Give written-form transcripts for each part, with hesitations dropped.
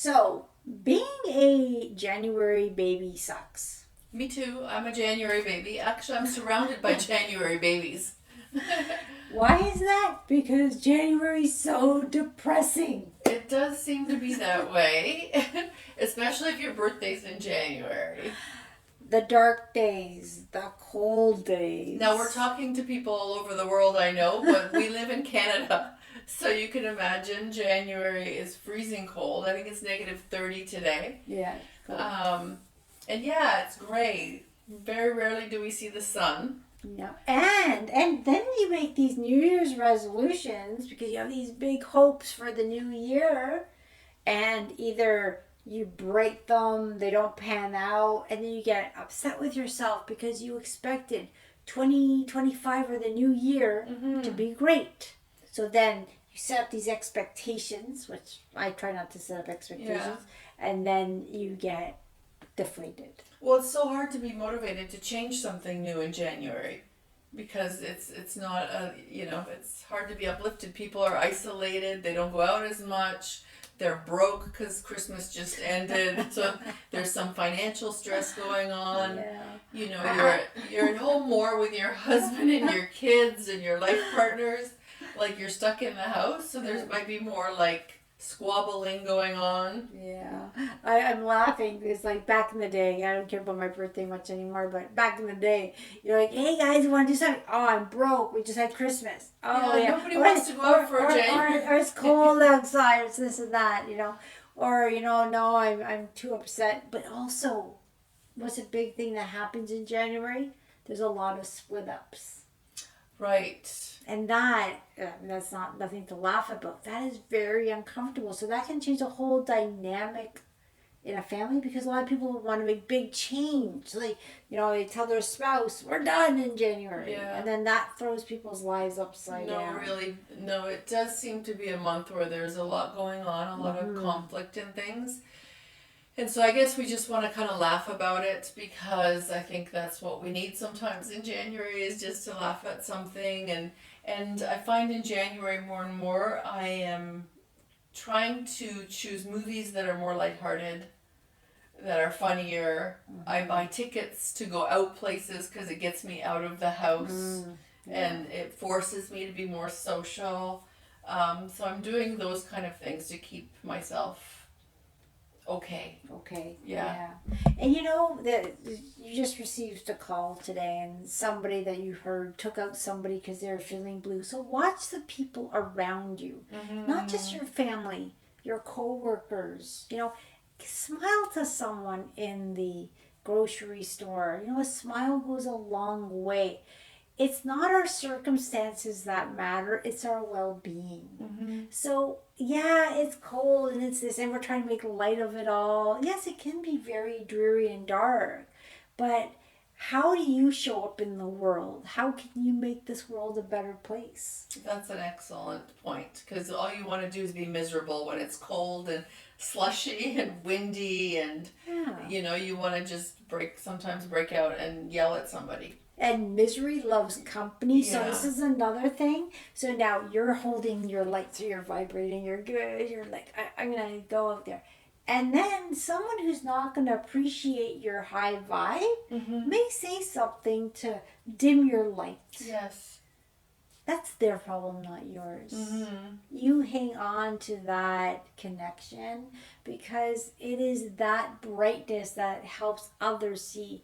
So, being a January baby sucks. Me too. I'm a January baby. Actually, I'm surrounded by January babies. Why is that? Because January's so depressing. It does seem to be that way, especially if your birthday's in January. The dark days, the cold days. Now, we're talking to people all over the world, I know, but we live in Canada. So you can imagine January is freezing cold. I think it's negative 30 today. Yeah. Cool. And yeah, it's gray. Very rarely do we see the sun. Yeah. And then you make these New Year's resolutions because you have these big hopes for the new year, and either you break them, they don't pan out, and then you get upset with yourself because you expected 2025 or the new year to be great. So then you set up these expectations, which I try not to set up expectations, and then you get deflated. Well, it's so hard to be motivated to change something new in January because it's not it's hard to be uplifted. People are isolated. They don't go out as much. They're broke because Christmas just ended. So there's some financial stress going on. Yeah. You know, you're at home more with your husband and your kids and your life partners. Like you're stuck in the house, so there might be more like squabbling going on. Yeah. I'm laughing because like back in the day, I don't care about my birthday much anymore, but back in the day, you're like, hey guys, you want to do something? Oh, I'm broke. We just had Christmas. Oh, yeah. Nobody wants to go out for January. Or it's cold outside, it's this and that, Or, no, I'm too upset. But also, what's a big thing that happens in January? There's a lot of split ups. Right. And that's not nothing to laugh about. That is very uncomfortable. So that can change the whole dynamic in a family because a lot of people want to make big change. Like, they tell their spouse, we're done in January. Yeah. And then that throws people's lives upside down. No, it does seem to be a month where there's a lot going on, a lot of conflict and things. And so I guess we just want to kind of laugh about it because I think that's what we need sometimes in January is just to laugh at something. And I find in January more and more I am trying to choose movies that are more lighthearted, that are funnier. I buy tickets to go out places because it gets me out of the house and it forces me to be more social. So I'm doing those kind of things to keep myself okay. Yeah. And that you just received a call today and somebody that you heard took out somebody because they were feeling blue. So watch the people around you, not just your family, your co-workers. Smile to someone in the grocery store. A smile goes a long way. It's not our circumstances that matter, it's our well-being. So, yeah, it's cold and it's this, and we're trying to make light of it all. Yes, it can be very dreary and dark, but how do you show up in the world? How can you make this world a better place? That's an excellent point, because all you want to do is be miserable when it's cold and slushy and windy, and you want to just sometimes break out and yell at somebody. And misery loves company. So this is another thing. So now you're holding your light, so you're vibrating, you're good. You're like, I'm going to go out there. And then someone who's not going to appreciate your high vibe may say something to dim your light. Yes. That's their problem, not yours. You hang on to that connection because it is that brightness that helps others see.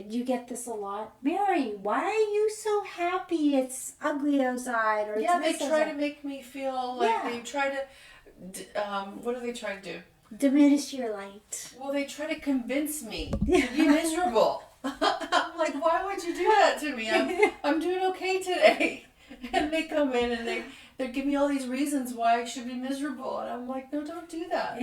You get this a lot. Mary, why are you so happy? It's ugly outside. Or they try to make me feel like they try to, what do they try to do? Diminish your light. Well, they try to convince me to be miserable. I'm like, why would you do that to me? I'm doing okay today. And they come in and they give me all these reasons why I should be miserable. And I'm like, no, don't do that.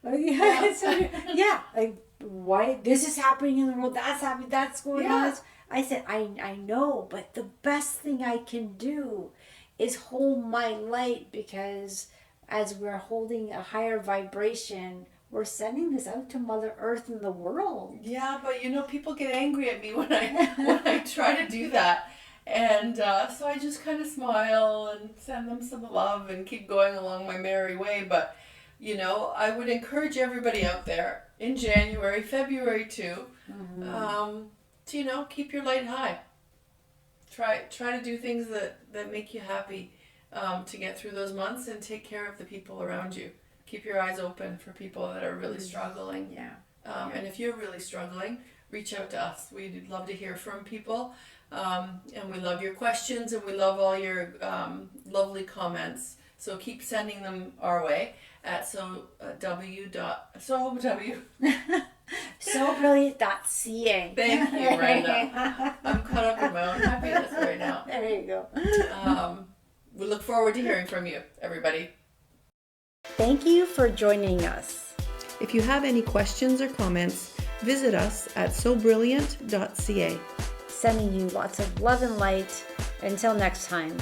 Like, why this is happening in the world, that's happening, that's going on. I said, I know, but the best thing I can do is hold my light because as we're holding a higher vibration, we're sending this out to Mother Earth and the world. Yeah, but people get angry at me when I try to do that. And so I just kind of smile and send them some love and keep going along my merry way. But you know, I would encourage everybody out there in January, February too, to, you know, keep your light high. Try to do things that make you happy, to get through those months, and take care of the people around you. Keep your eyes open for people that are really struggling. Yeah. And if you're really struggling, reach out to us. We'd love to hear from people. And we love your questions, and we love all your lovely comments. So keep sending them our way at SoBrilliant.ca. Thank you, Brenda. I'm caught up in my own happiness right now. There you go. We look forward to hearing from you, everybody. Thank you for joining us. If you have any questions or comments, visit us at sobrilliant.ca. Sending you lots of love and light. Until next time.